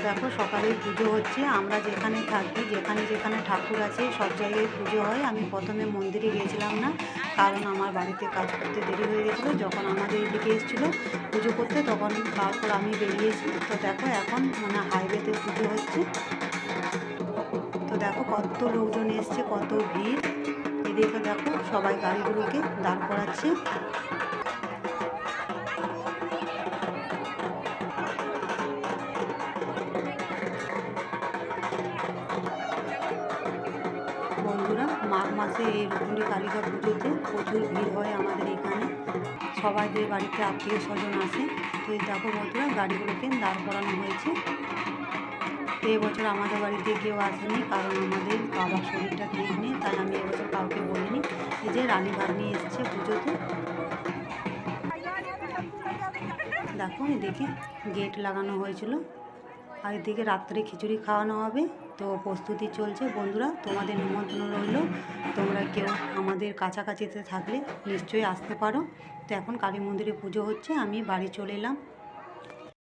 দেখো সকালে পুজো হচ্ছে। আমরা যেখানে থাকি, যেখানে যেখানে ঠাকুর আছে সব জায়গায় পুজো হয়। আমি প্রথমে মন্দিরে গিয়েছিলাম না, কারণ আমার বাড়িতে কাজ করতে দেরি হয়ে গেছিলো। যখন আমাদের এদিকে এসেছিলো পুজো করতে, তখন তারপর আমি বেরিয়েছি। তো দেখো এখন হাইওয়েতে পুজো হচ্ছে। তো দেখো কত লোকজন এসছে, কত ভিড়। এদিকে দেখো সবাই গাড়িগুলোকে দাঁড় করাচ্ছে। বন্ধুরা, মাঘ মাসে এই রুকুন্ডি কালিকা পুজোতে প্রচুর ভিড় হয় আমাদের এখানে। সবাইদের বাড়িতে আত্মীয় স্বজন আসে। তো এই দেখো বন্ধুরা, গাড়িগুলোকে দাঁড় করানো হয়েছে। তো এবছর আমাদের বাড়িতে কেউ আসেনি, কারণ আমাদের বাবার শরীরটা ঠিক নেই, তাই আমি এবছর কাউকে বলিনি। এই যে রানীভাগ নিয়ে এসছে পুজোতে। দেখো এদিকে গেট লাগানো হয়েছিল, আর এদিকে রাত্রে খিচুড়ি খাওয়ানো হবে। তো প্রস্তুতি চলছে। বন্ধুরা, তোমাদের নিমন্ত্রণ রইল। তোমরা কেউ আমাদের কাছাকাছিতে থাকলে নিশ্চয়ই আসতে পারো। তো এখন কালী মন্দিরে পুজো হচ্ছে, আমি বাড়ি চলে এলাম।